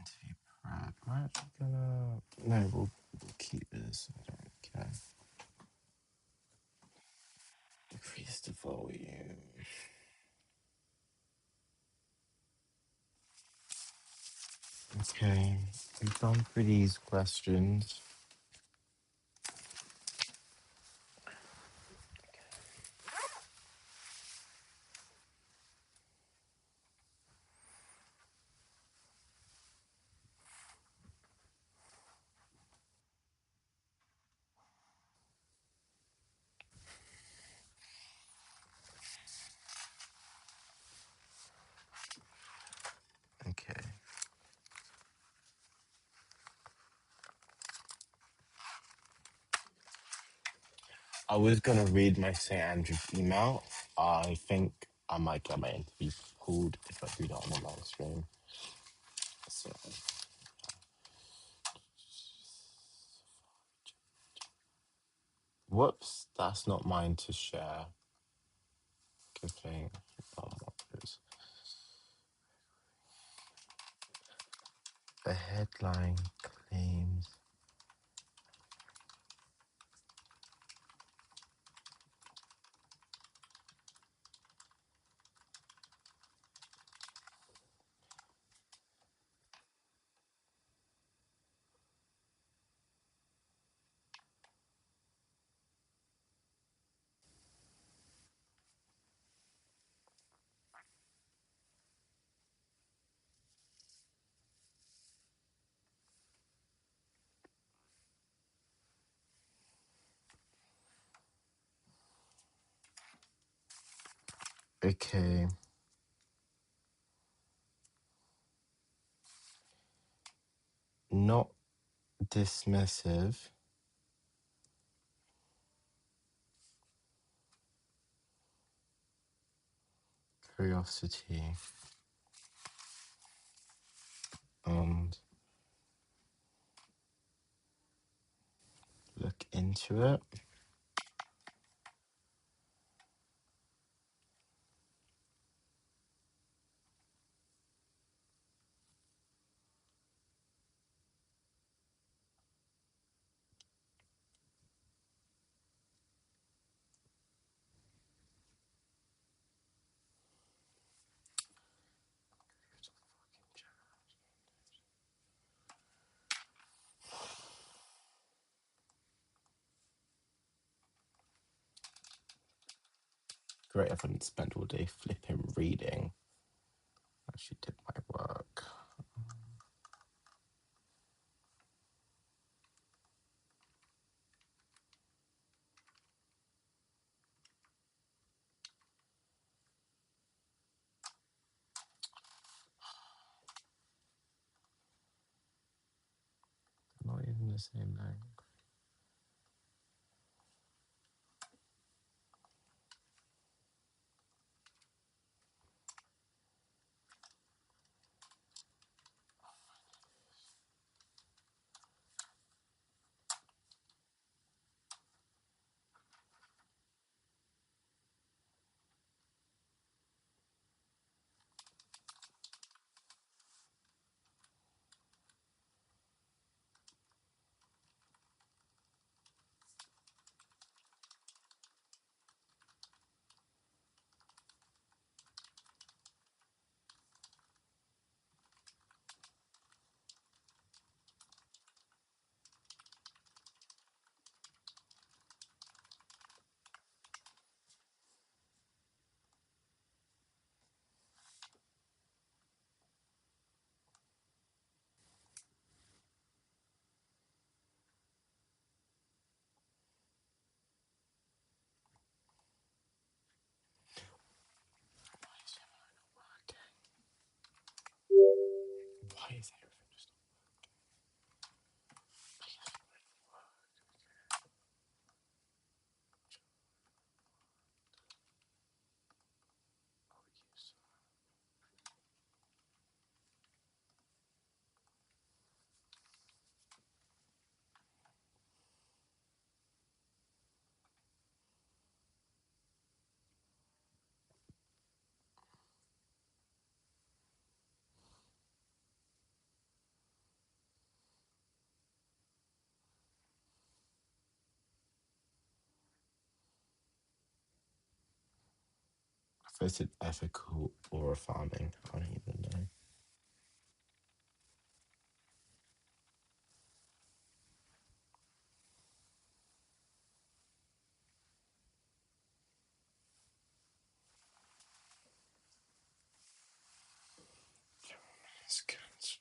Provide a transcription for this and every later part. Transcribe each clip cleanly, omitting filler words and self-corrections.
interview prep. We're actually gonna. No, we'll keep this. I don't care. Decrease the volume. Okay, we've gone through these questions. Okay. I was gonna read my St. Andrew's email. I think I might get my interview pulled if I do that on the live stream. So, whoops, that's not mine to share. Good thing. What is the headline claims? Okay. Not dismissive. Curiosity. And look into it. Great, I didn't spend all day flipping reading. I actually did my work. Not even the same language. If it's ethical or farming, I don't even know. It's cancer.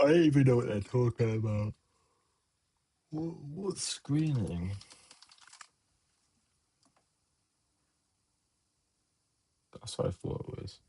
I don't even know what they're talking about. What's screening? That's what I thought it was.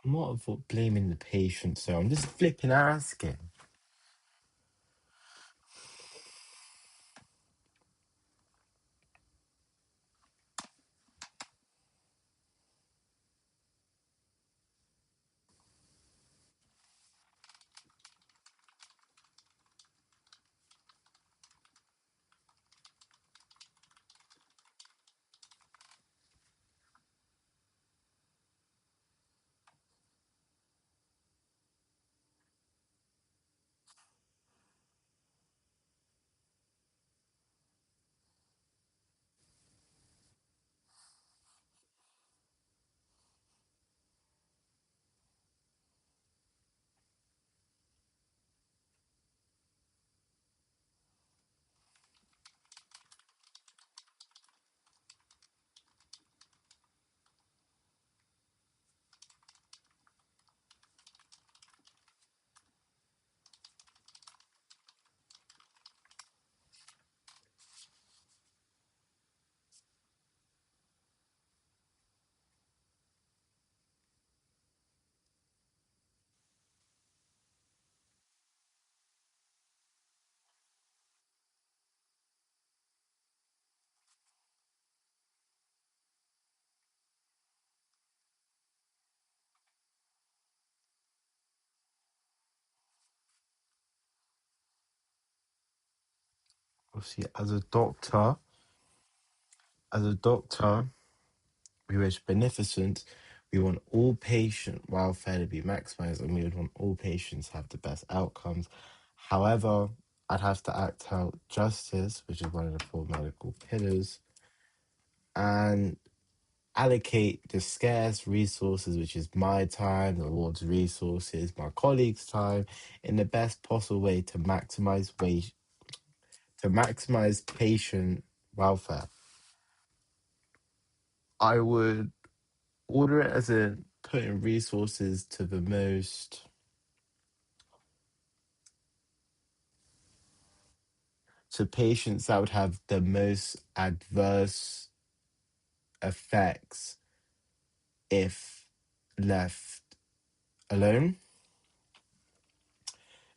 I'm not blaming the patient, so I'm just flipping asking. obviously, as a doctor, we wish beneficent. We want all patient welfare to be maximized, and we would want all patients to have the best outcomes. However, I'd have to act out justice, which is one of the four medical pillars, and allocate the scarce resources, which is my time, the ward's resources, my colleagues' time, in the best possible way to maximize patient welfare. I would order it as in putting resources to patients that would have the most adverse effects if left alone,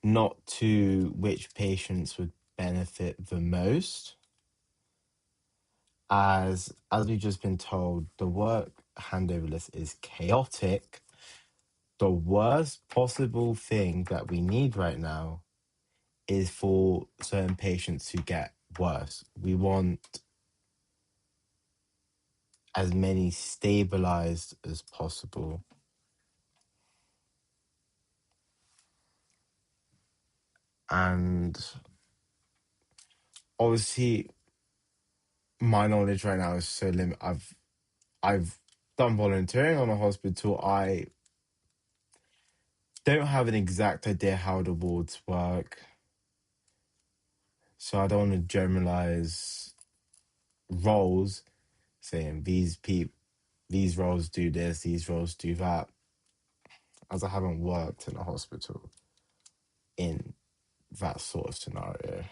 not to which patients would benefit the most. As we've just been told, the work handover list is chaotic. The worst possible thing that we need right now is for certain patients to get worse. We want as many stabilized as possible. And obviously, my knowledge right now is so limited. I've done volunteering on a hospital. I don't have an exact idea how the wards work, so I don't want to generalize roles, saying these roles do this, these roles do that, as I haven't worked in a hospital in that sort of scenario.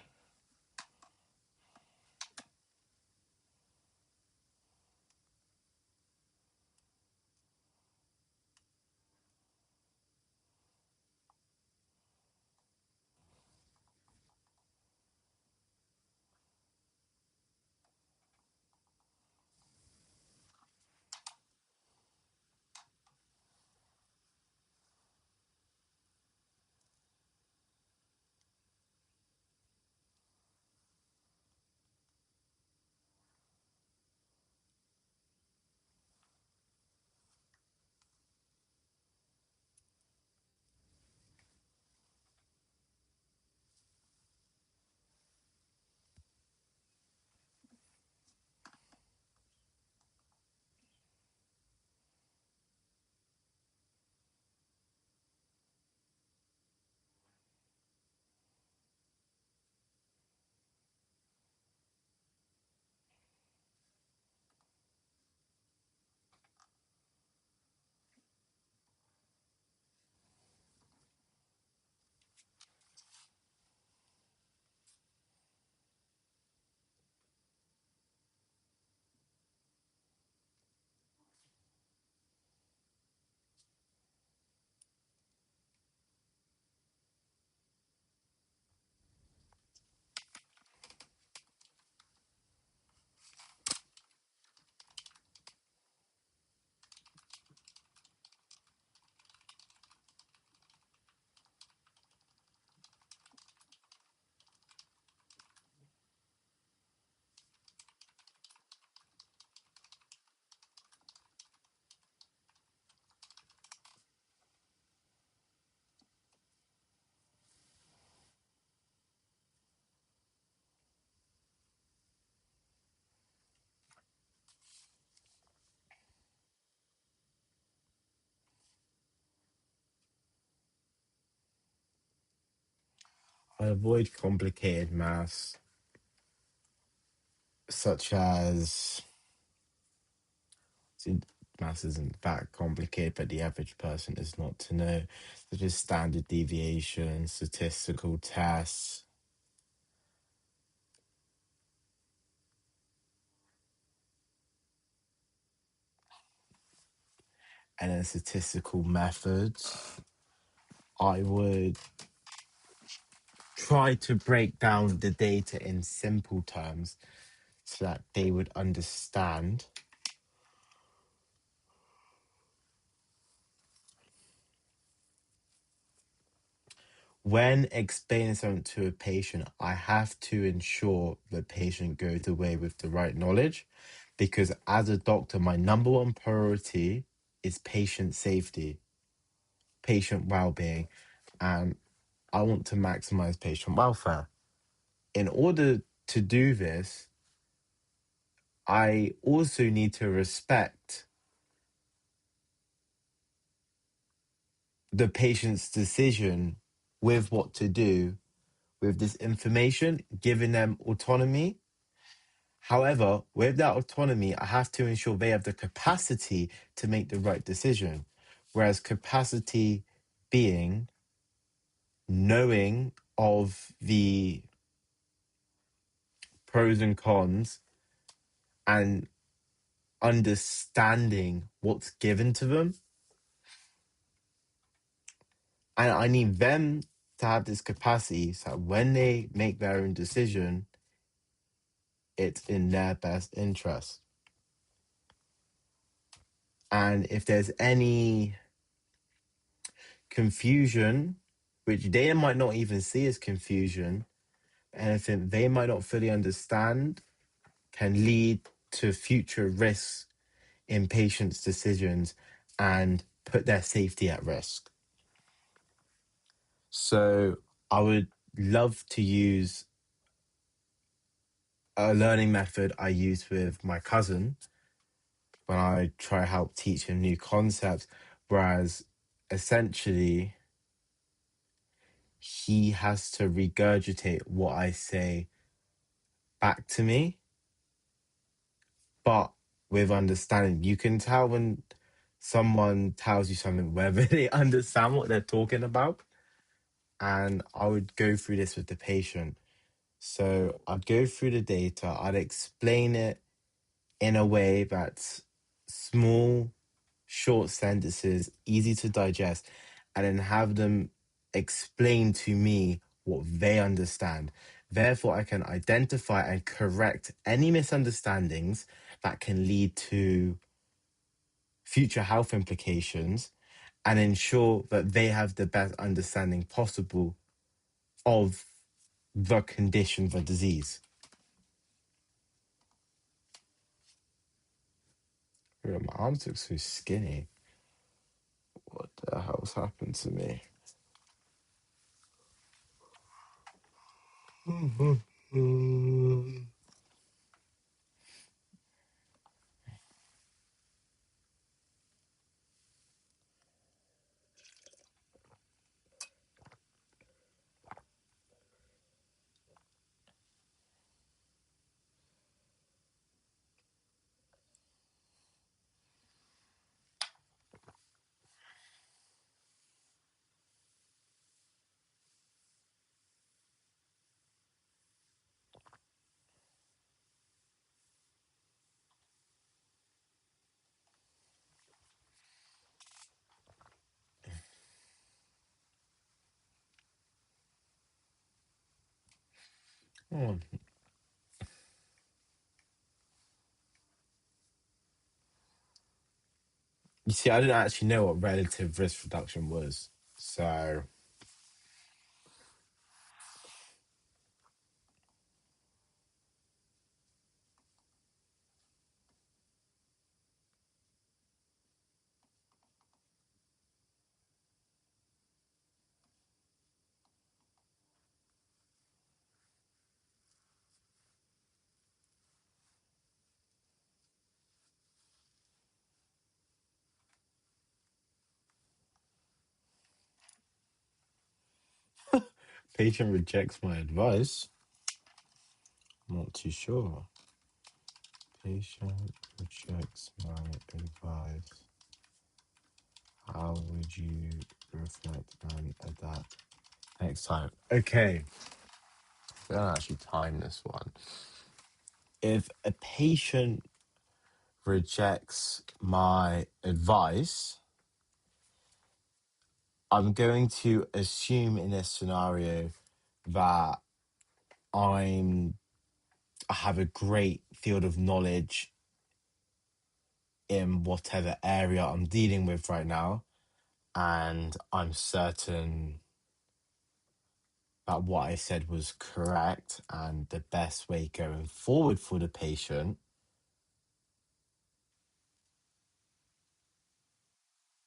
I avoid complicated maths, such as see, maths isn't that complicated, but the average person is not to know, such as standard deviation, statistical tests, and then statistical methods. I would try to break down the data in simple terms so that they would understand when explaining something to a patient, I have to ensure the patient goes away with the right knowledge, because as a doctor, my number one priority is patient safety, patient well-being, and I want to maximize patient welfare. In order to do this, I also need to respect the patient's decision with what to do with this information, giving them autonomy. However, with that autonomy, I have to ensure they have the capacity to make the right decision. Whereas capacity being knowing of the pros and cons and understanding what's given to them. And I need them to have this capacity so that when they make their own decision, it's in their best interest. And if there's any confusion, which they might not even see as confusion, anything they might not fully understand, can lead to future risks in patients' decisions and put their safety at risk. So I would love to use a learning method I use with my cousin when I try help teach him new concepts, whereas essentially he has to regurgitate what I say back to me, but with understanding. You can tell when someone tells you something whether they understand what they're talking about. And I would go through this with the patient. So I'd go through the data, I'd explain it in a way that's small, short sentences, easy to digest, and then have them explain to me what they understand. Therefore, I can identify and correct any misunderstandings that can lead to future health implications and ensure that they have the best understanding possible of the condition, the disease. Yeah, my arms look so skinny. What the hell's happened to me? Oh. You see, I didn't actually know what relative risk reduction was. So, patient rejects my advice. I'm not too sure. Patient rejects my advice. How would you reflect and adapt next time? Okay, I'm gonna actually time this one. If a patient rejects my advice, I'm going to assume in this scenario that I have a great field of knowledge in whatever area I'm dealing with right now, and I'm certain that what I said was correct and the best way going forward for the patient,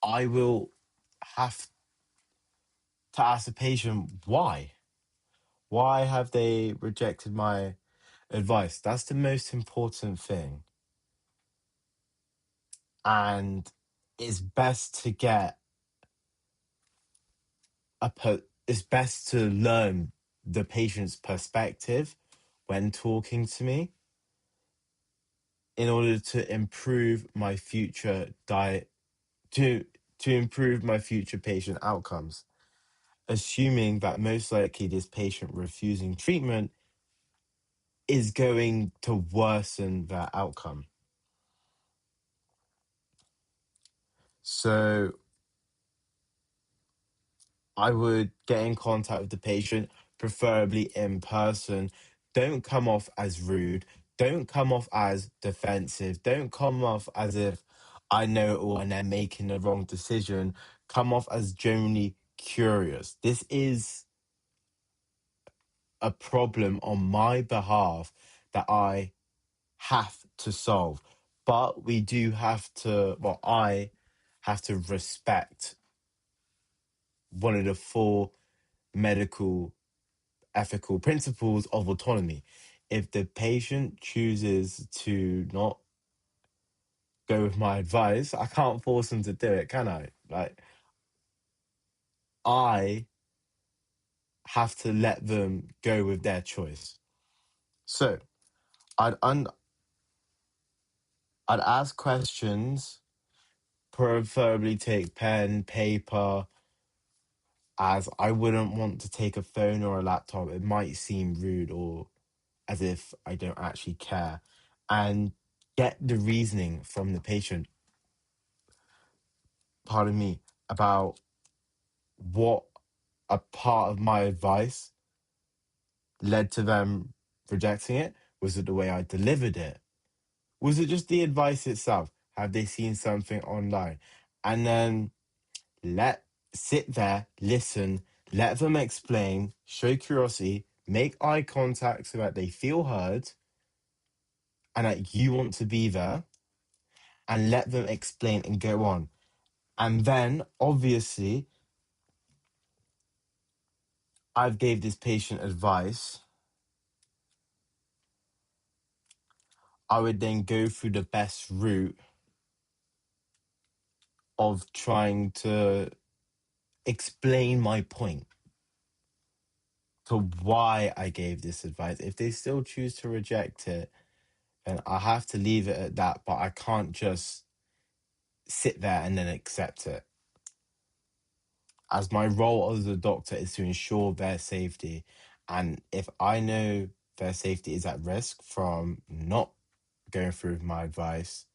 I will have to ask the patient why. Why have they rejected my advice? That's the most important thing. And it's best to get it's best to learn the patient's perspective when talking to me in order to improve my future diet to improve my future patient outcomes, assuming that most likely this patient refusing treatment is going to worsen their outcome. So I would get in contact with the patient, preferably in person. Don't come off as rude. Don't come off as defensive. Don't come off as if I know it all and they're making the wrong decision. Come off as genuinely curious. This is a problem on my behalf that I have to solve. But we do have to, well, I have to respect one of the four medical ethical principles of autonomy. If the patient chooses to not go with my advice, I can't force them to do it, can I? Like, I have to let them go with their choice. So I'd un- I'd ask questions, preferably take pen, paper, as I wouldn't want to take a phone or a laptop. It might seem rude or as if I don't actually care. And get the reasoning from the patient, pardon me, about what a part of my advice led to them rejecting it. Was it the way I delivered it? Was it just the advice itself? Have they seen something online? And then let sit there, listen, let them explain, show curiosity, make eye contact so that they feel heard and that you want to be there, and let them explain and go on. And then obviously I've gave this patient advice. I would then go through the best route of trying to explain my point to why I gave this advice. If they still choose to reject it, then I have to leave it at that, but I can't just sit there and then accept it. As my role as a doctor is to ensure their safety. And if I know their safety is at risk from not going through with my advice,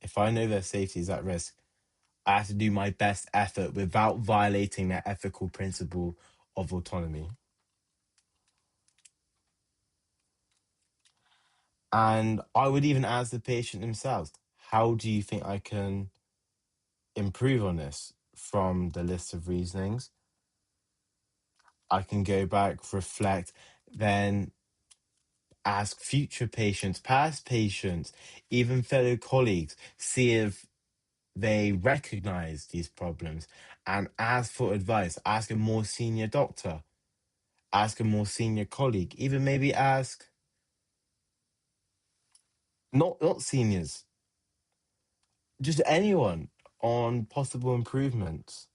if I know their safety is at risk, I have to do my best effort without violating that ethical principle of autonomy. And I would even ask the patient themselves, how do you think I can improve on this? From the list of reasonings, I can go back, reflect, then ask future patients, past patients, even fellow colleagues, see if they recognize these problems and ask for advice. Ask a more senior doctor, ask a more senior colleague, even maybe ask not seniors, just anyone on possible improvements.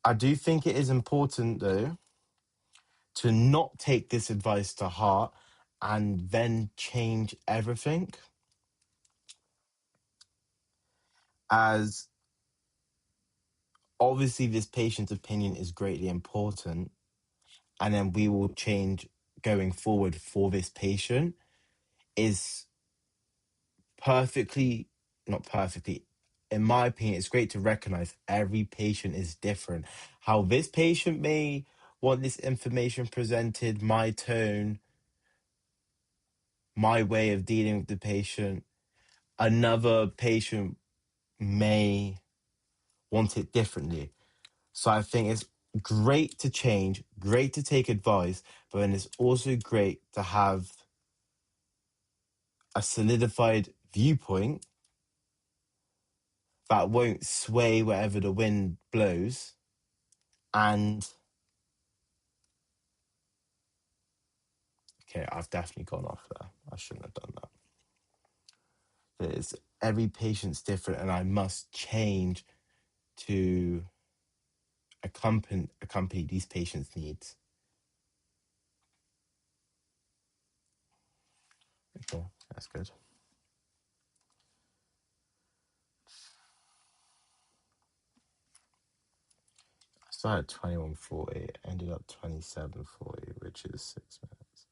I do think it is important though to not take this advice to heart and then change everything, as obviously this patient's opinion is greatly important, and then we will change going forward for this patient is perfectly, not perfectly, in my opinion, it's great to recognize every patient is different. How this patient may want this information presented, my tone, my way of dealing with the patient, another patient may want it differently. So I think it's great to change, great to take advice, but then it's also great to have a solidified viewpoint that won't sway wherever the wind blows. And okay, I've definitely gone off there. I shouldn't have done that. It's every patient's different, and I must change to accompany these patients' needs. Okay, that's good. I started 21:40, ended up 27:40, which is 6 minutes.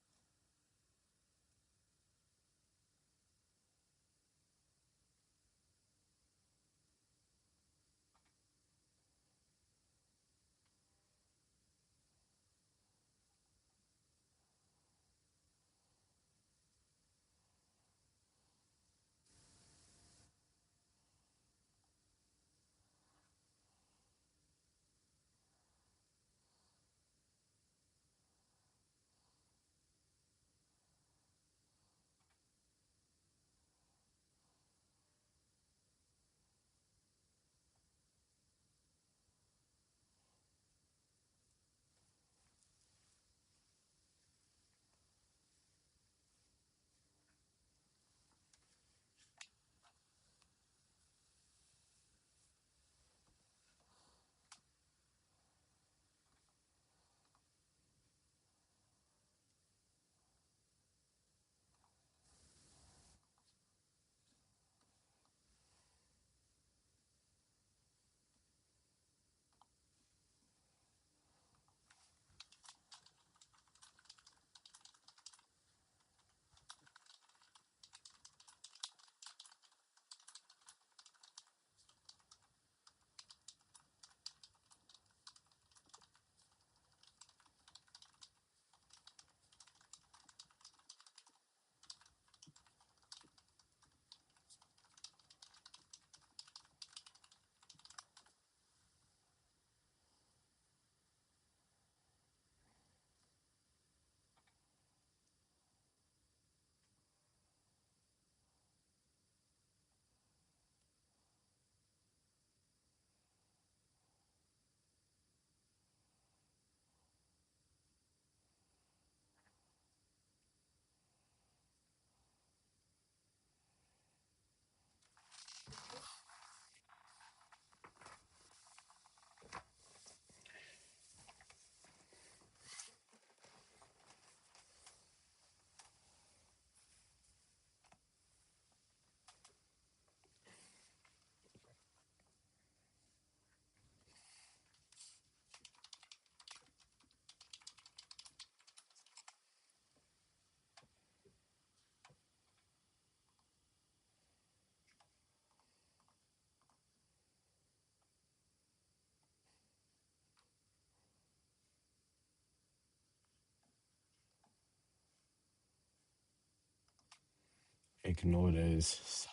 Ignore those.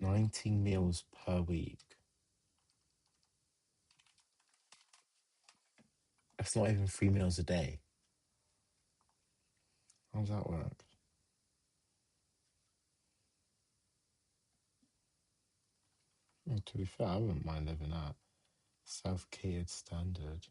19 meals per week. That's not even 3 meals a day. How does that work? To be fair, I wouldn't mind living that. Self-catered standard.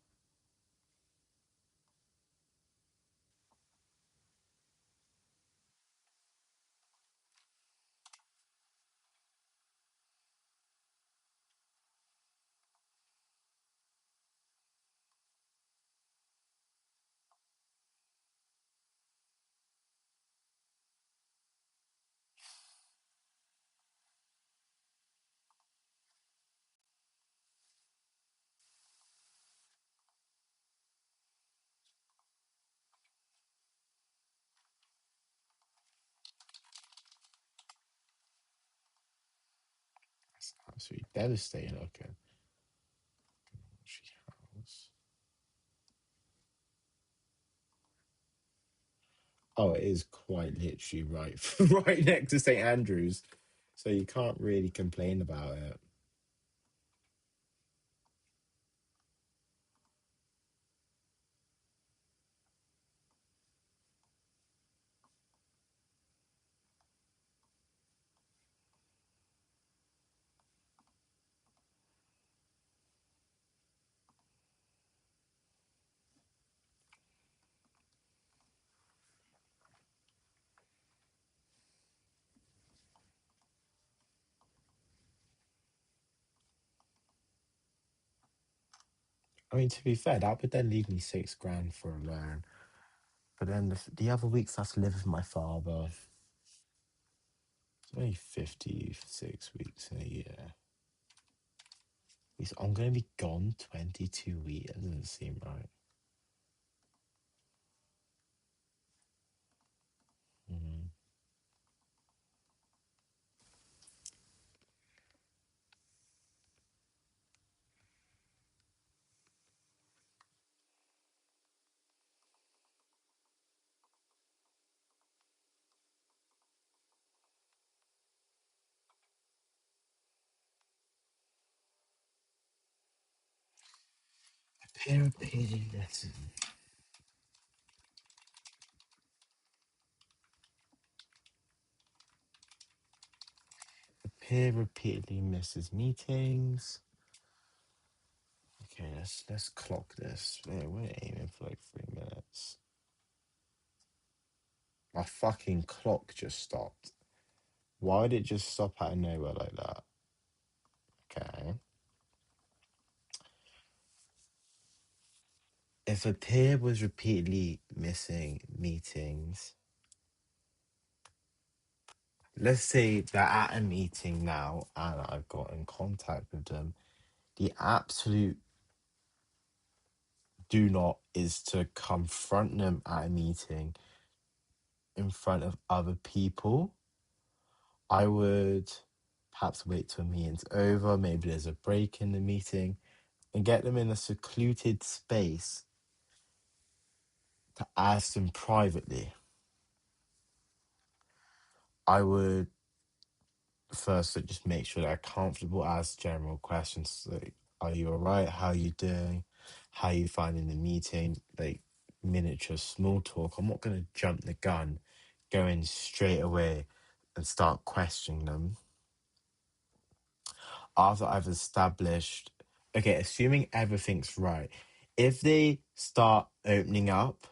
That's absolutely devastating. Okay. House. Oh, it is quite literally right, right next to St Andrews, so you can't really complain about it. I mean, to be fair, that would then leave me 6 grand for a loan. But then the other weeks, that's live with my father. It's only 56 weeks in a year. I'm going to be gone 22 weeks. That doesn't seem right. Mm. Therapeutic lesson. The peer repeatedly misses meetings. Okay, let's clock this. We're aiming for like 3 minutes. My fucking clock just stopped. Why did it just stop out of nowhere like that? Okay. If a peer was repeatedly missing meetings, let's say they're at a meeting now and I've got in contact with them, the absolute do not is to confront them at a meeting in front of other people. I would perhaps wait till the meeting's over, maybe there's a break in the meeting, and get them in a secluded space to ask them privately. I would first just make sure they're comfortable, ask general questions like, are you all right? How are you doing? How are you finding the meeting? Like miniature small talk. I'm not going to jump the gun, go in straight away and start questioning them. After I've established, okay, assuming everything's right, if they start opening up,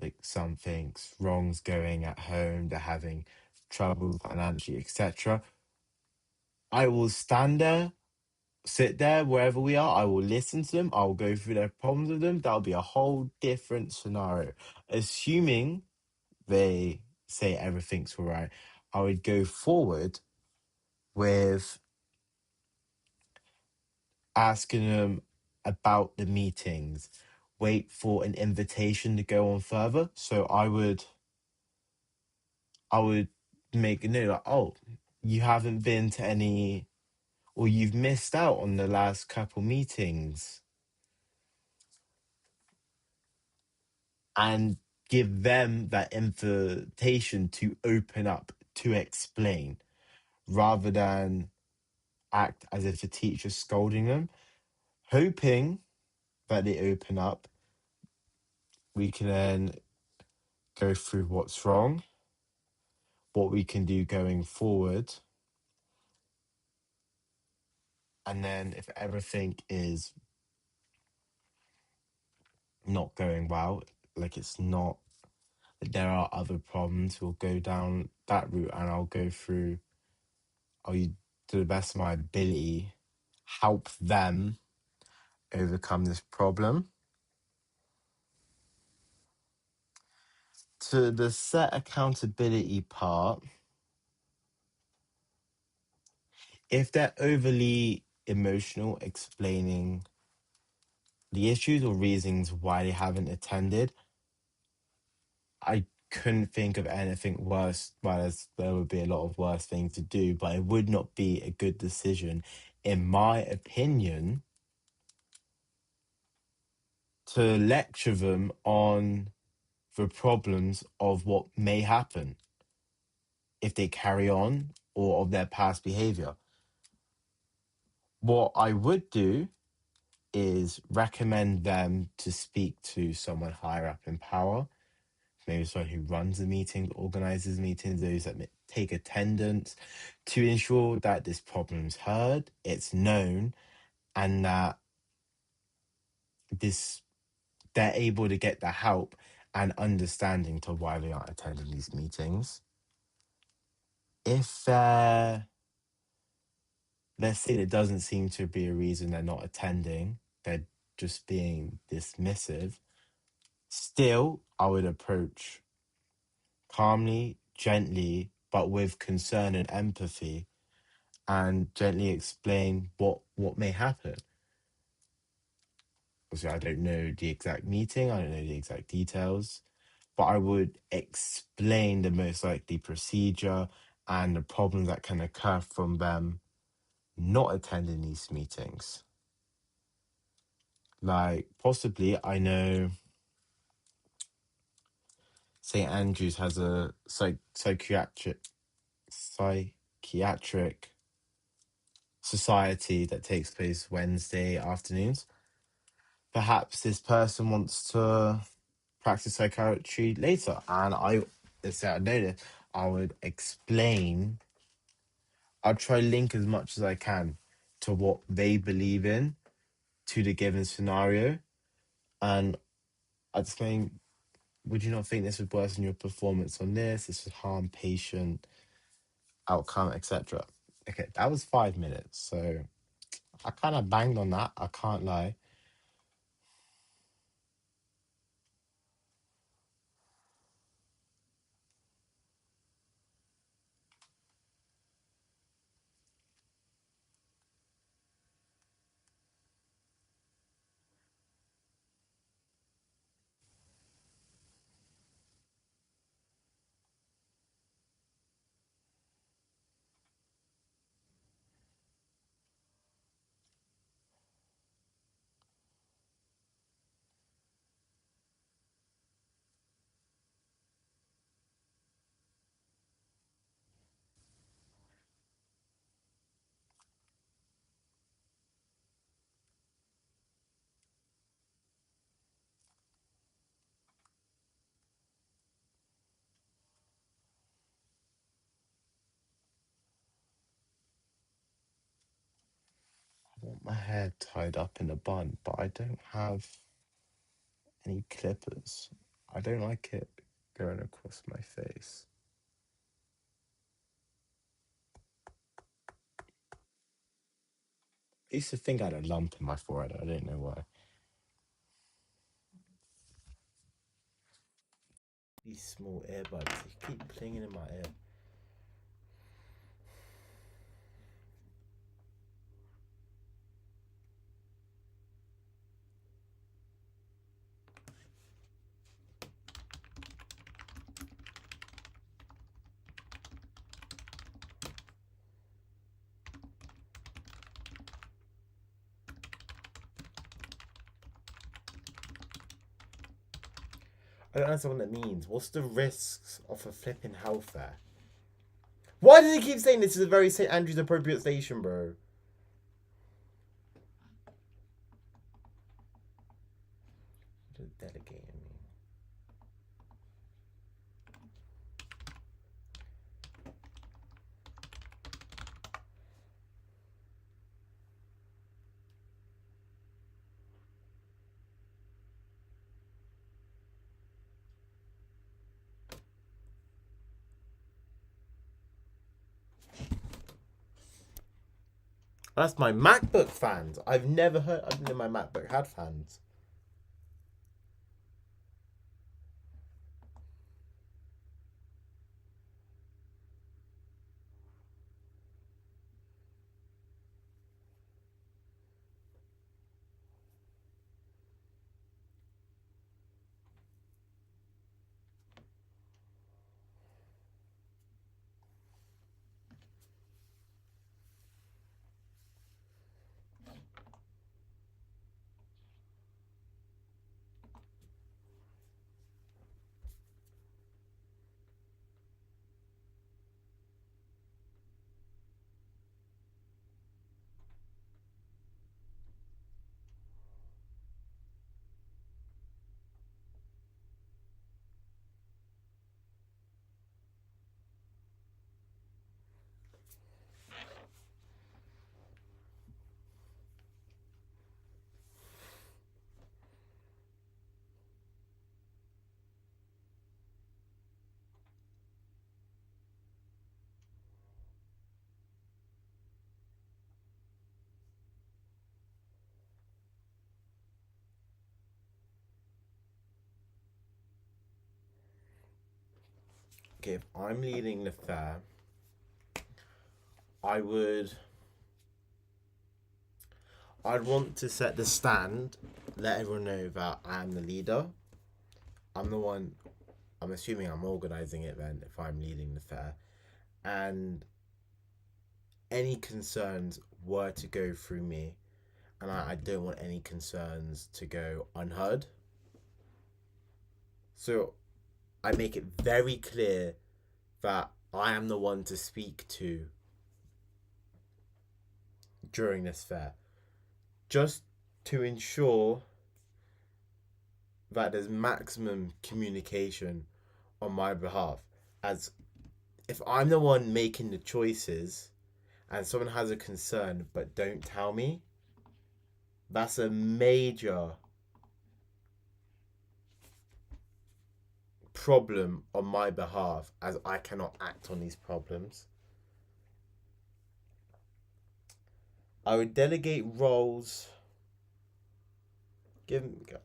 like something's wrong's going at home, they're having trouble financially, etc., I will stand there, sit there wherever we are. I will listen to them. I will go through their problems with them. That'll be a whole different scenario. Assuming they say everything's all right, I would go forward with asking them about the meetings, wait for an invitation to go on further. So I would make a note like, oh, you haven't been to any, or you've missed out on the last couple meetings, and give them that invitation to open up, to explain, rather than act as if the teacher's scolding them, hoping that they open up. We can then go through what's wrong, what we can do going forward, and then if everything is not going well, like it's not, there are other problems, we'll go down that route and I'll go through, I'll to the best of my ability, help them overcome this problem. To the set accountability part, if they're overly emotional explaining the issues or reasons why they haven't attended, I couldn't think of anything worse. Well, there would be a lot of worse things to do, but it would not be a good decision, in my opinion, to lecture them on the problems of what may happen if they carry on or of their past behavior. What I would do is recommend them to speak to someone higher up in power, maybe someone who runs the meetings, organizes meetings, those that take attendance, to ensure that this problem's heard, it's known, and that this they're able to get the help and understanding to why they aren't attending these meetings. If let's say there doesn't seem to be a reason they're not attending, they're just being dismissive, still I would approach calmly, gently, but with concern and empathy, and gently explain what may happen. Obviously, I don't know the exact meeting, I don't know the exact details, but I would explain the most likely procedure and the problems that can occur from them not attending these meetings. Like, possibly, I know St. Andrews has a psychiatric society that takes place Wednesday afternoons. Perhaps this person wants to practice psychiatry later, and let's say I know this, I would explain, I'll try link as much as I can to what they believe in, to the given scenario, and I'd explain, would you not think this would worsen your performance on this would harm patient outcome, etc. Okay, that was 5 minutes, so I kind of banged on that, I can't lie. I want my hair tied up in a bun, but I don't have any clippers. I don't like it going across my face. I used to think I had a lump in my forehead. I don't know why. These small earbuds, they keep clinging in my ear. I don't understand what that means. What's the risks of a flipping health fair? Why do they keep saying this is a very St. Andrew's appropriate station, bro? What does delegating mean? That's my MacBook fans. I've never heard. I didn't know my MacBook had fans. Okay, if I'm leading the fair, I would. I'd want to set the stand, let everyone know that I'm the leader. I'm the one. I'm assuming I'm organizing it then if I'm leading the fair, and any concerns were to go through me, and I don't want any concerns to go unheard. So I make it very clear that I am the one to speak to during this fair, just to ensure that there's maximum communication on my behalf. As if I'm the one making the choices and someone has a concern but don't tell me, that's a major problem on my behalf, as I cannot act on these problems. I would delegate roles.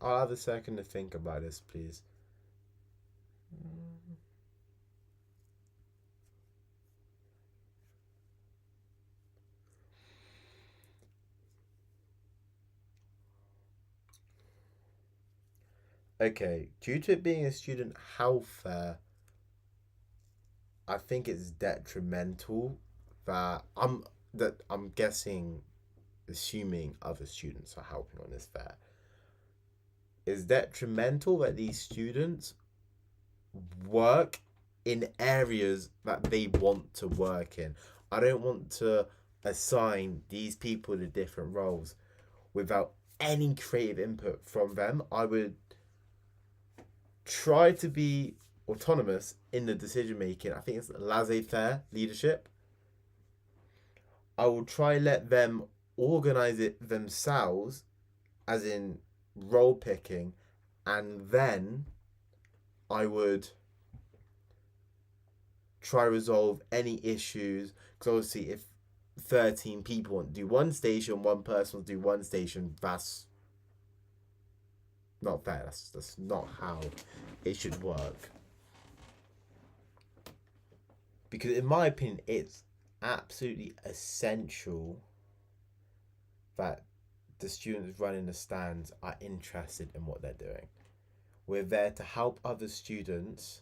I'll have a second to think about this, please. Okay, due to it being a student health fair, I think it's detrimental that I'm guessing, assuming other students are helping on this fair. It's detrimental that these students work in areas that they want to work in. I don't want to assign these people to different roles without any creative input from them. I would try to be autonomous in the decision making. I think it's laissez faire leadership. I will try let them organize it themselves, as in role picking, and then I would try resolve any issues, because obviously if 13 people want to do one station, one person will do one station, that's not fair. That's not how it should work. Because in my opinion, it's absolutely essential that the students running the stands are interested in what they're doing. We're there to help other students,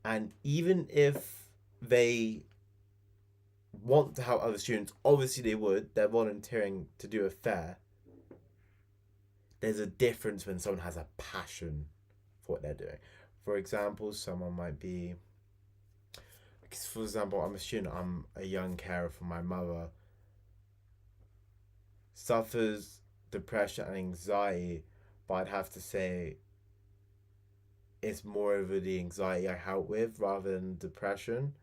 and even if they want to help other students, obviously they would, they're volunteering to do a fair. There's a difference when someone has a passion for what they're doing. For example, someone might be because for example, I'm a student, I'm a young carer for my mother, suffers depression and anxiety, but I'd have to say it's more over the anxiety I help with rather than depression.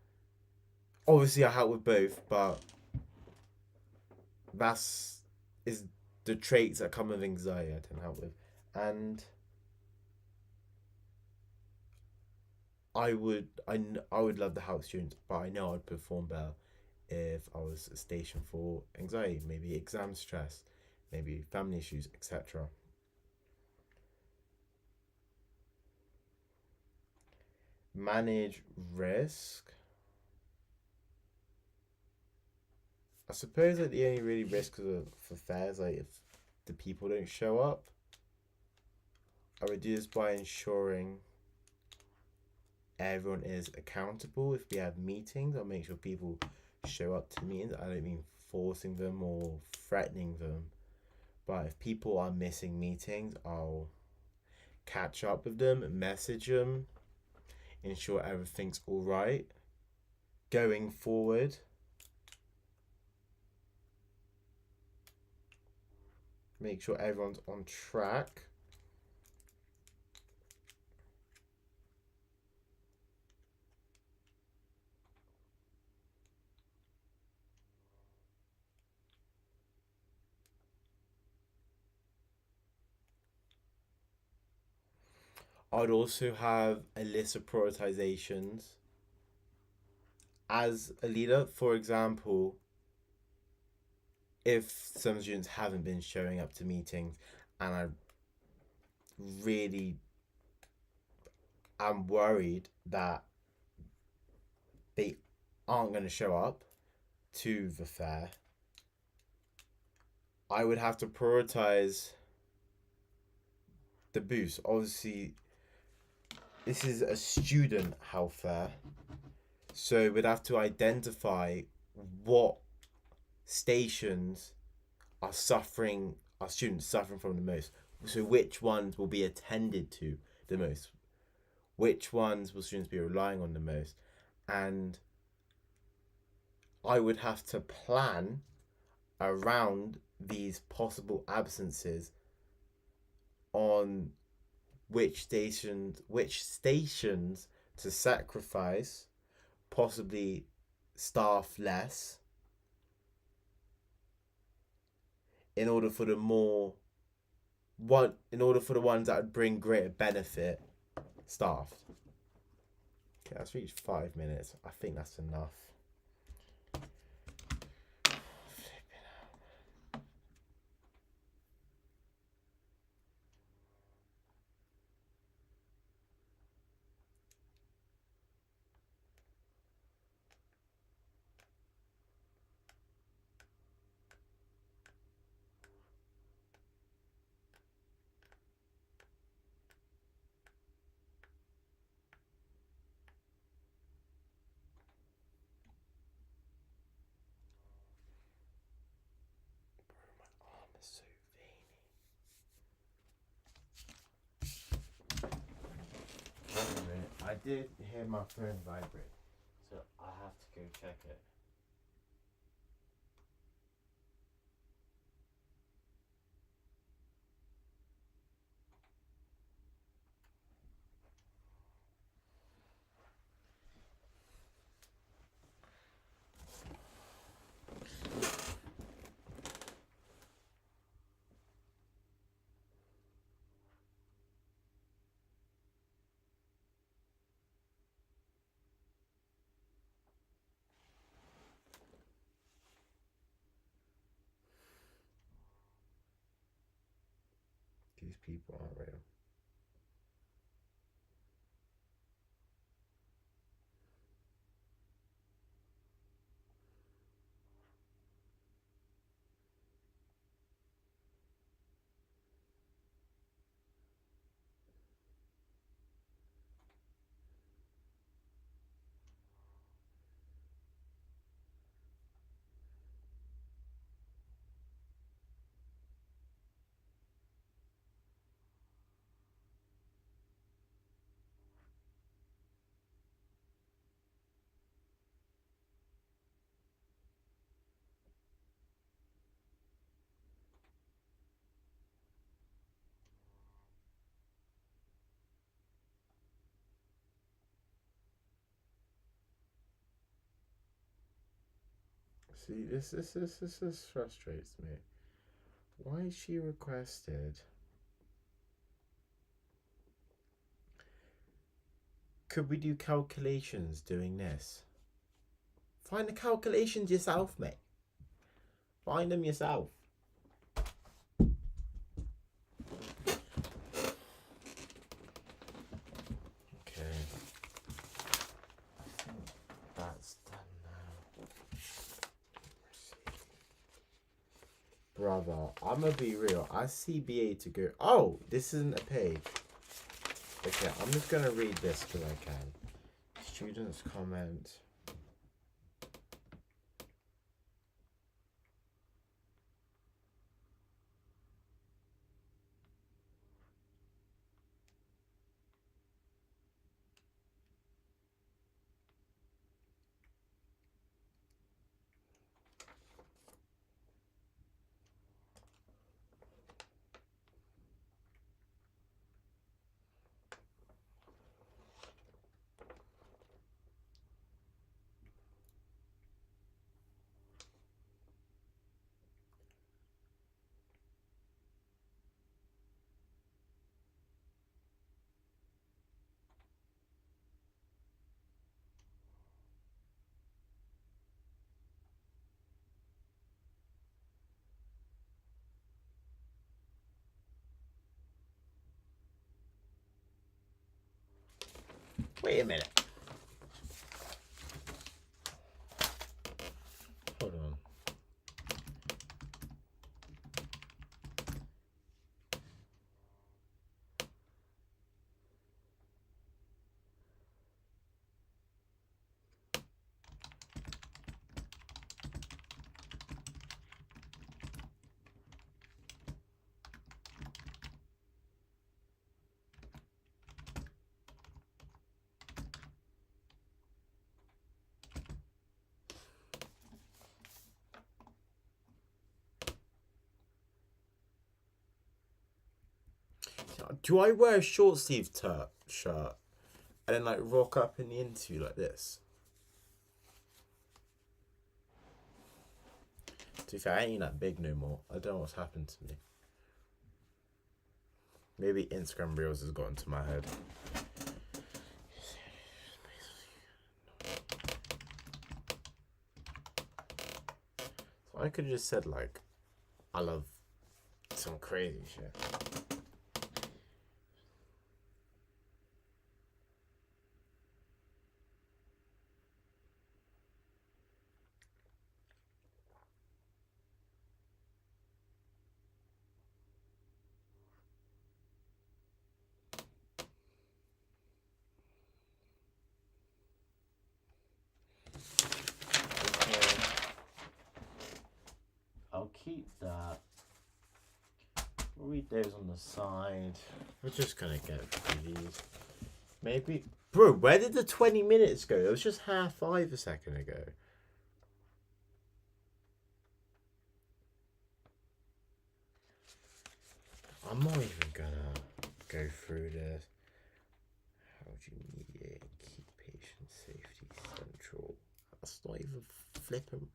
Obviously, I help with both, but that's is the traits that come with anxiety I can help with, and I would love to help students, but I know I'd perform better if I was stationed for anxiety, maybe exam stress, maybe family issues, etc. Manage risk. I suppose that the only really risk for fairs, like if the people don't show up, I would do this by ensuring everyone is accountable. If we have meetings, I'll make sure people show up to meetings. I don't mean forcing them or threatening them, but if people are missing meetings, I'll catch up with them, message them, ensure everything's all right. Going forward, make sure everyone's on track. I'd also have a list of prioritizations as a leader. For example, if some students haven't been showing up to meetings and I really am worried that they aren't going to show up to the fair, I would have to prioritize the booths. Obviously, this is a student health fair, so we'd have to identify what stations are students suffering from the most. So which ones will be attended to the most? Which ones will students be relying on the most? And I would have to plan around these possible absences on which stations to sacrifice, possibly staff less, in order for the more one in order for the ones that would bring greater benefit staff. Okay, that's reached 5 minutes. I think that's enough. My arm is so veiny. I did hear my phone vibrate, so I have to go check it. These people aren't real. See, this frustrates me. Why is she requested? Could we do calculations doing this? Find the calculations yourself, mate. Find them yourself. Okay. I think that's done now. Brother, I'm gonna be real. I see BA to go. Oh, this isn't a page. Okay, I'm just gonna read this because I can. Students comment. Wait a minute. Hold on. Do I wear a short sleeve shirt and then like rock up in the interview like this? To be fair, I ain't that big no more. I don't know what's happened to me. Maybe Instagram Reels has gotten to my head. So I could have just said like, I love some crazy shit. I'll keep that. We'll read those on the side. We're just gonna get these. Maybe. Bro, where did the 20 minutes go? It was just 5:30 a second ago. I'm not even gonna go through this. How do you mediate and keep patient safety central? That's not even flipping.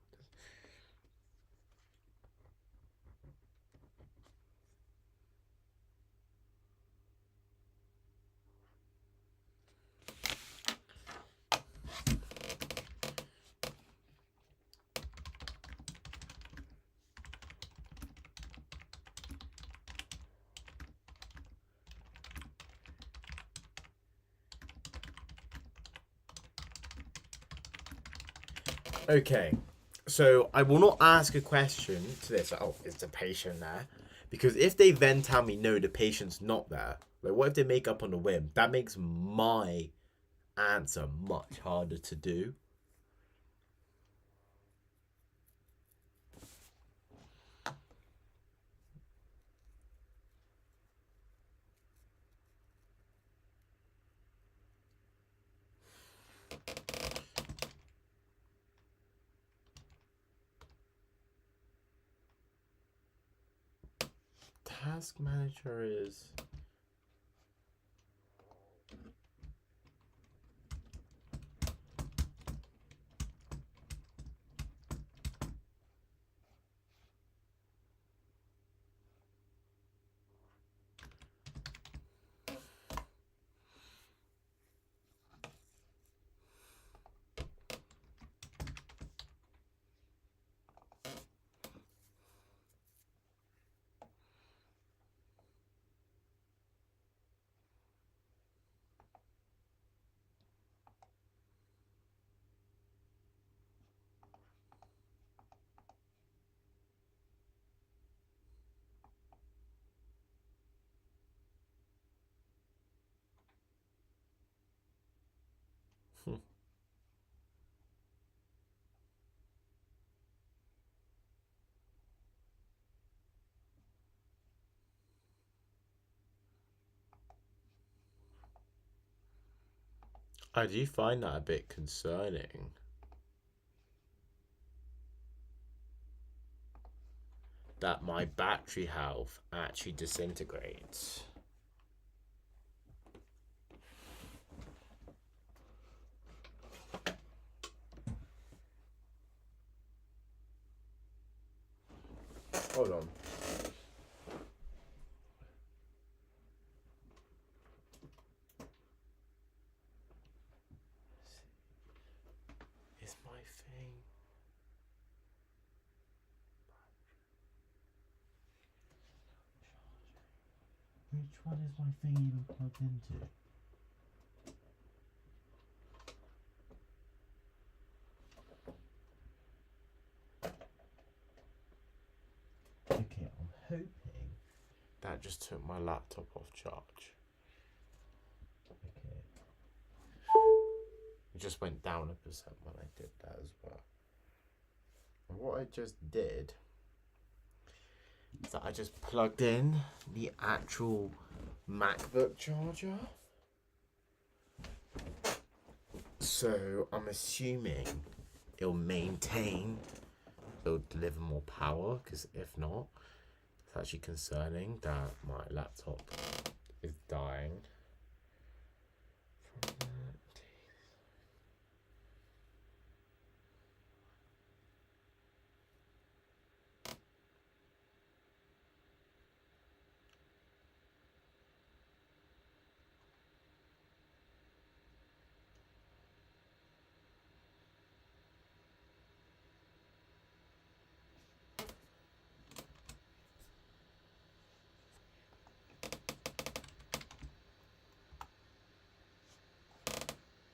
Okay, so I will not ask a question to this. Oh, is the patient there? Because if they then tell me no, the patient's not there. Like, what if they make up on a whim? That makes my answer much harder to do. Task manager is. I do find that a bit concerning. That my battery health actually disintegrates. Hold on. Is my thing. Which one is my thing even plugged into? Okay, I'm hoping that just took my laptop off charge. Okay. It just went down 1% when I did that as well. And what I just did is that I just plugged in the actual MacBook charger. So I'm assuming it'll deliver more power, because if not, it's actually concerning that my laptop is dying.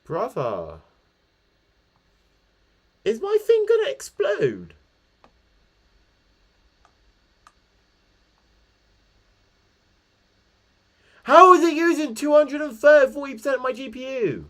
Brother, is my thing gonna explode? How is it using 240% of my GPU?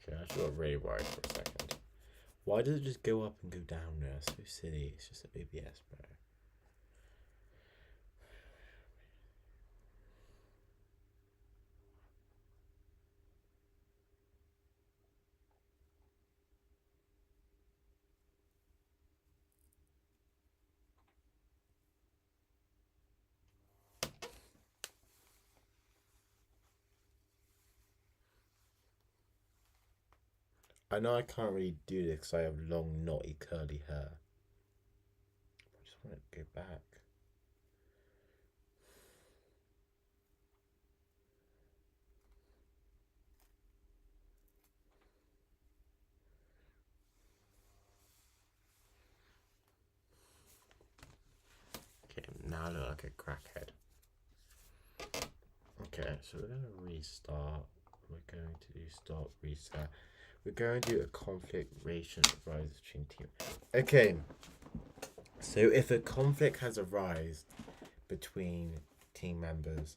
Okay, I got really worried for a second. Why does it just go up and go down there? So silly. It's just an OBS, bro. I know I can't really do this because I have long, knotty, curly hair. I just want it to go back. Okay, now I look like a crackhead. Okay, so we're going to restart. We're going to do start reset. We're going to do a conflict ration rise between team. Okay, so if a conflict has arisen between team members,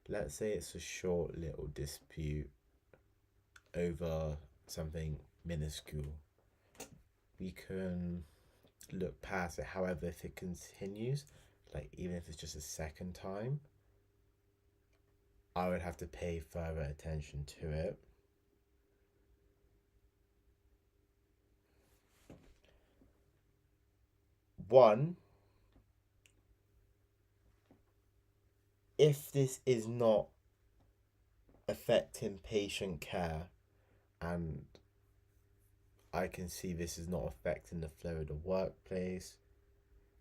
let's say it's a short little dispute over something minuscule, we can look past it. However, if it continues, like even if it's just a second time, I would have to pay further attention to it. One, if this is not affecting patient care and I can see this is not affecting the flow of the workplace.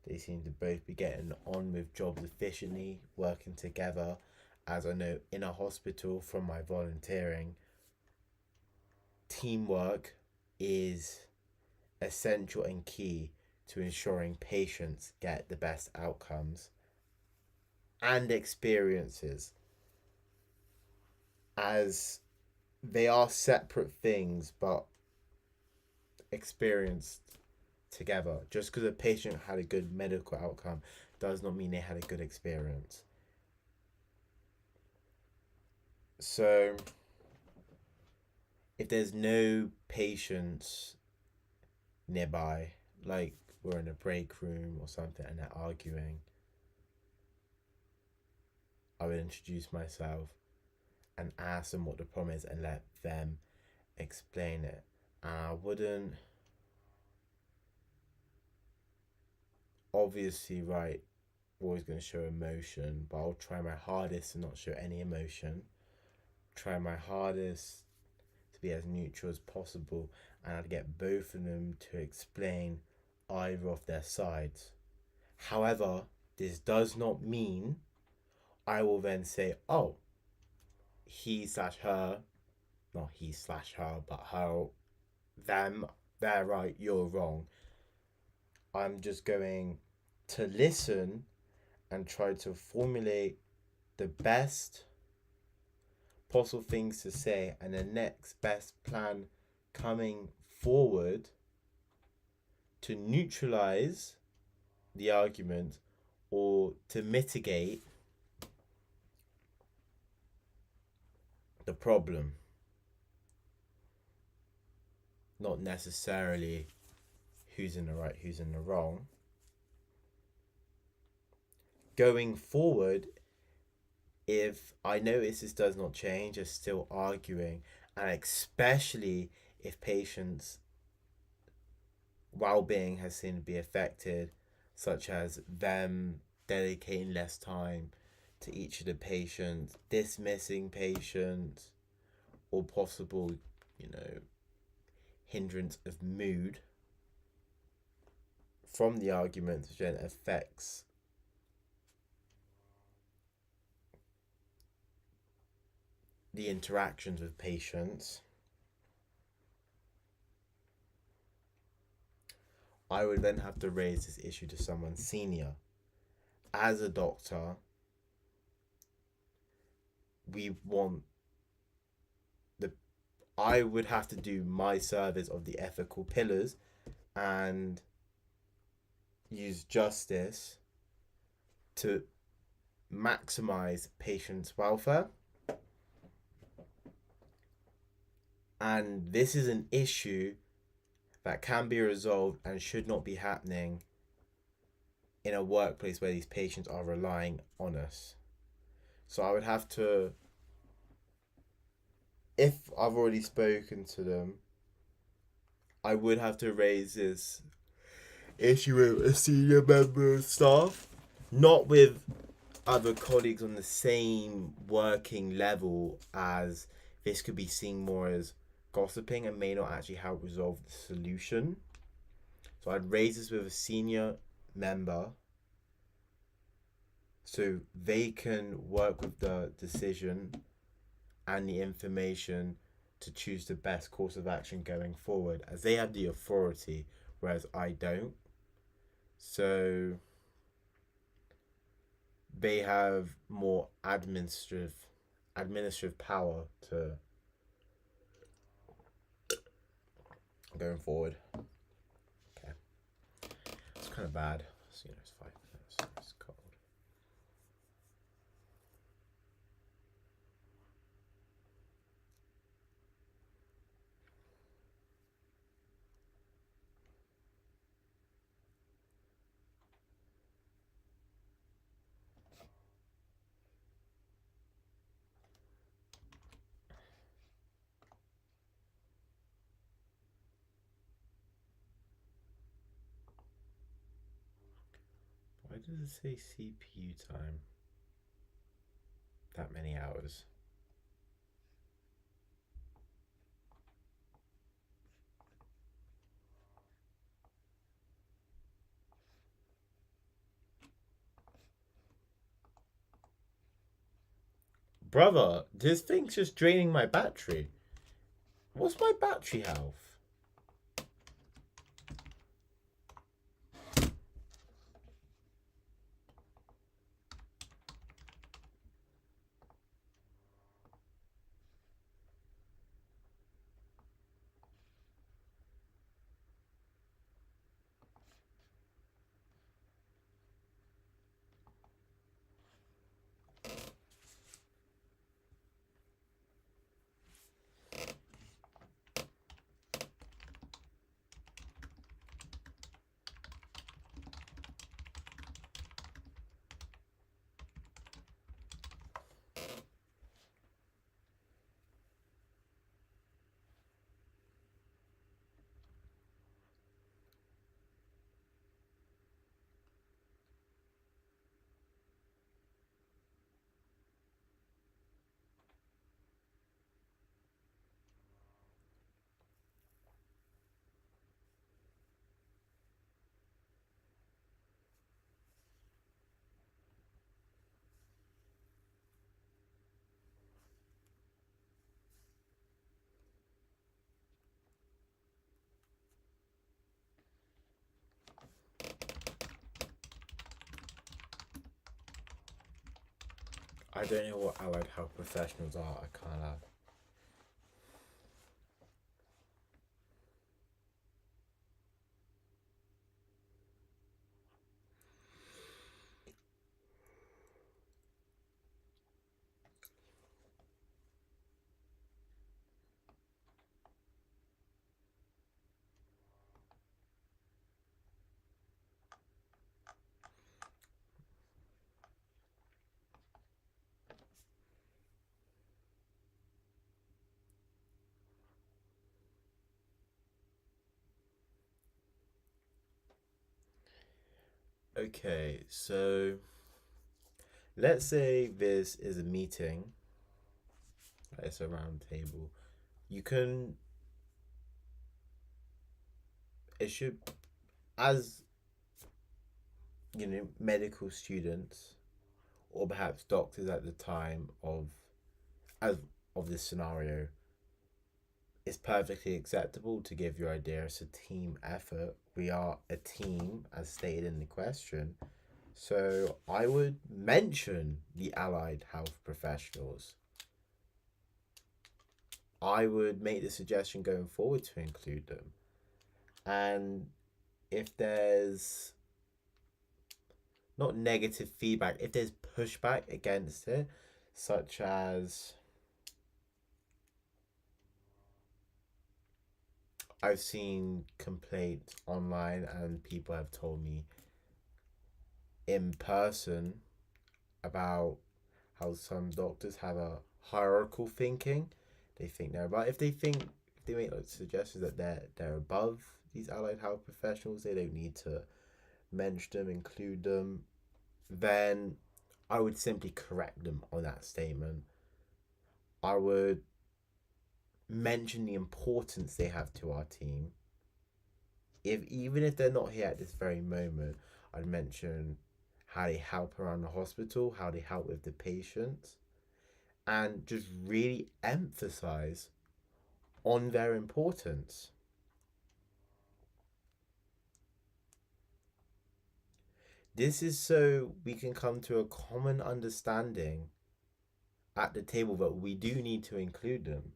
They seem to both be getting on with jobs efficiently, working together. As I know in a hospital from my volunteering, teamwork is essential and key to ensuring patients get the best outcomes and experiences, as they are separate things but experienced together. Just because a patient had a good medical outcome does not mean they had a good experience. So if there's no patients nearby, like we're in a break room or something and they're arguing, I would introduce myself and ask them what the problem is and let them explain it. And I wouldn't obviously, right, always going to show emotion, but I'll try my hardest to not show any emotion. Try my hardest to be as neutral as possible, and I'd get both of them to explain either of their sides. However, this does not mean I will then say, oh, he slash her, not he slash her, but her, them, they're right, you're wrong. I'm just going to listen and try to formulate the best possible things to say and the next best plan coming forward to neutralize the argument or to mitigate the problem. Not necessarily who's in the right, who's in the wrong. Going forward, if I notice this does not change, are still arguing, and especially if patients' well-being has seemed to be affected, such as them dedicating less time to each of the patients, dismissing patients, or possible, hindrance of mood from the argument, which then affects the interactions with patients, I would then have to raise this issue to someone senior. As a doctor, I would have to do my service of the ethical pillars and use justice to maximize patients' welfare. And this is an issue that can be resolved and should not be happening in a workplace where these patients are relying on us. So I would have to, if I've already spoken to them, I would have to raise this issue with a senior member of staff, not with other colleagues on the same working level, as this could be seen more as gossiping and may not actually help resolve the solution. So I'd raise this with a senior member so they can work with the decision and the information to choose the best course of action going forward, as they have the authority, whereas I don't. So they have more administrative power to going forward. Okay, it's kind of bad. So, it's 5 minutes. It's cold. Why does it say CPU time? That many hours. Brother, this thing's just draining my battery. What's my battery health? I don't know what allied health professionals are. I can't have. Okay, so let's say this is a meeting. It's a round table. You can. It should, as medical students or perhaps doctors at the time as of this scenario, it's perfectly acceptable to give your idea. It's a team effort. We are a team, as stated in the question. So I would mention the allied health professionals. I would make the suggestion going forward to include them. And if there's not negative feedback, if there's pushback against it, such as I've seen complaints online and people have told me in person about how some doctors have a hierarchical thinking. They think they're above. If they make like suggestions that they're above these allied health professionals, they don't need to mention them, include them. Then I would simply correct them on that statement. I would mention the importance they have to our team. If even if they're not here at this very moment, I'd mention how they help around the hospital, how they help with the patients, and just really emphasize on their importance. This is so we can come to a common understanding at the table that we do need to include them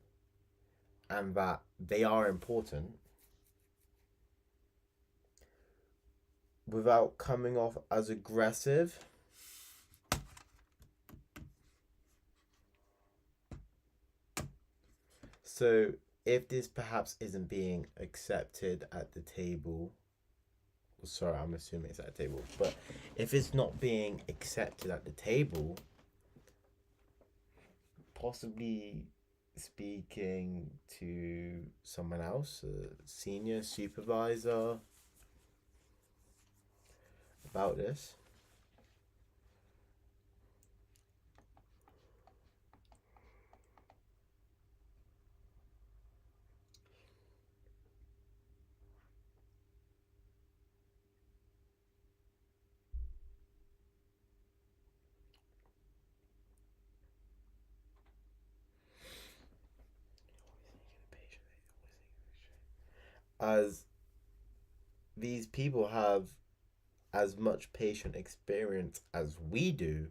and that they are important without coming off as aggressive. So, if this perhaps isn't being accepted at the table, sorry, I'm assuming it's at the table, but if it's not being accepted at the table, possibly speaking to someone else, a senior supervisor, about this. as these people have as much patient experience as we do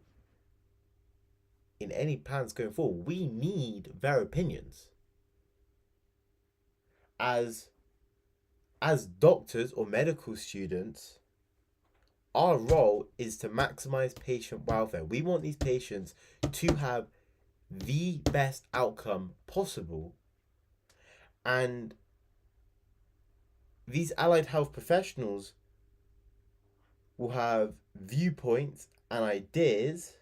in any plans going forward, we need their opinions. As doctors or medical students, our role is to maximize patient welfare. We want these patients to have the best outcome possible. And these allied health professionals will have viewpoints and ideas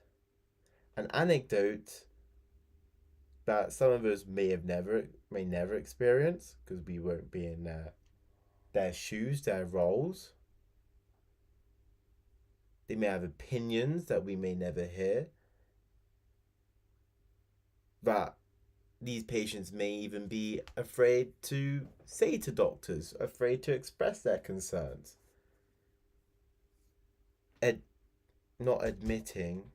and anecdotes that some of us may never experience because we won't be in their shoes, their roles. They may have opinions that we may never hear, that these patients may even be afraid to say to doctors, afraid to express their concerns. Not admitting,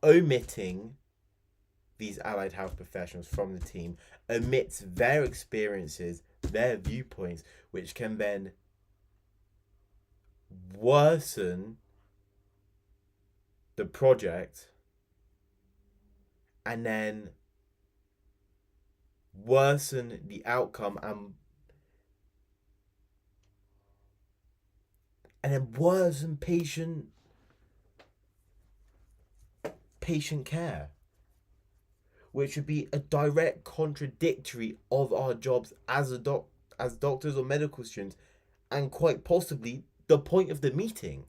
omitting these allied health professionals from the team omits their experiences, their viewpoints, which can then worsen the project and then worsen the outcome and then worsen patient care, which would be a direct contradictory of our jobs as doctors or medical students, and quite possibly the point of the meeting.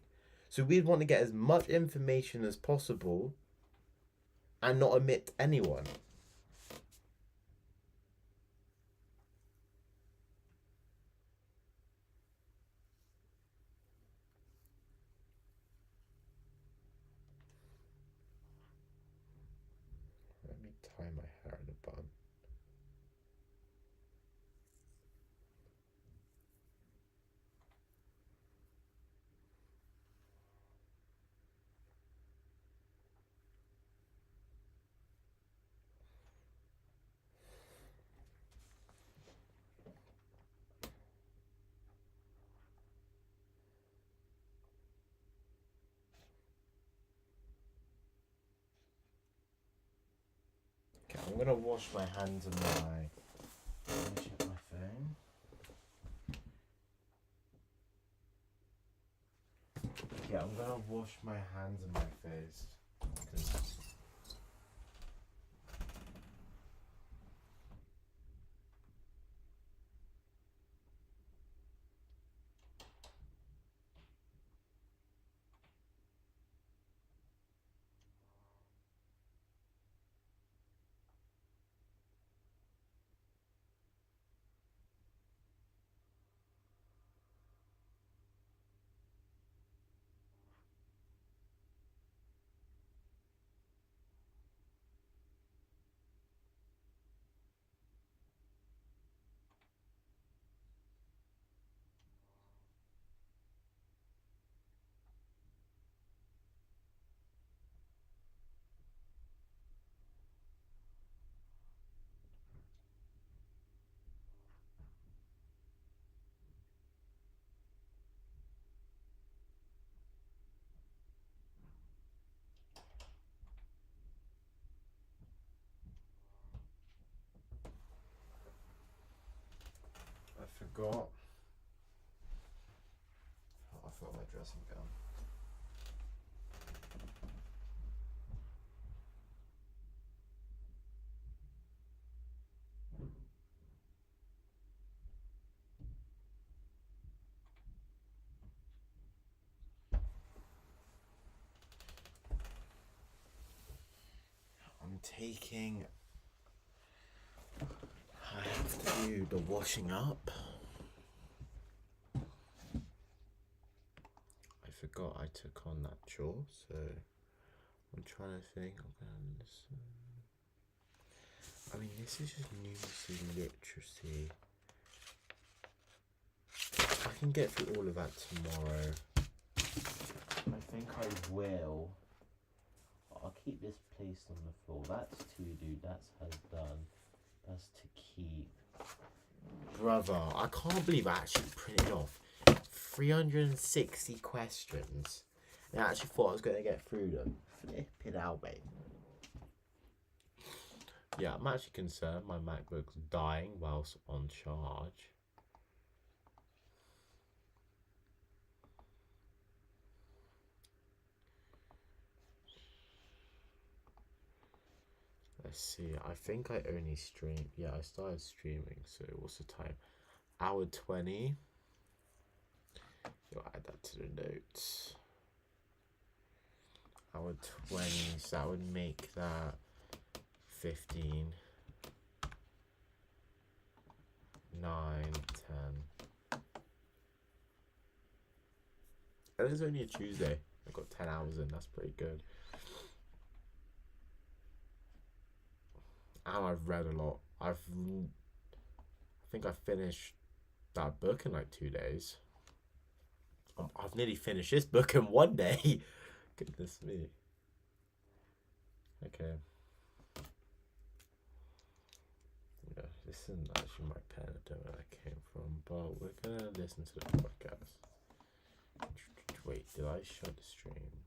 So we'd want to get as much information as possible and not omit anyone. Let me tie my hair in a bun. Okay, I'm gonna wash my hands and my. Let me check my phone. Yeah, I'm gonna wash my hands and my face. I forgot. Oh, I forgot my dressing gown. I'm taking. I have to do the washing up. I forgot I took on that chore, so I'm trying to think. I mean, this is just numeracy literacy. I can get through all of that tomorrow. I think I will. I'll keep this placed on the floor. That's to do, that's has done. That's to keep. Brother, I can't believe I actually printed off 360 questions. And I actually thought I was going to get through them. Flip it out, mate. Yeah, I'm actually concerned my MacBook's dying whilst on charge. Let's see, I think I only streamed. Yeah, I started streaming, so what's the time? Hour 20. You'll add that to the notes. Hour 20, so that would make that 15, 9, 10. And it's only a Tuesday. I got 10 hours in, that's pretty good. And I've read a lot. I think I finished that book in like 2 days. I've nearly finished this book in 1 day. Goodness me. Okay. Yeah, this isn't actually my pen. I don't know where that came from, but we're gonna listen to the podcast. Wait, did I shut the stream?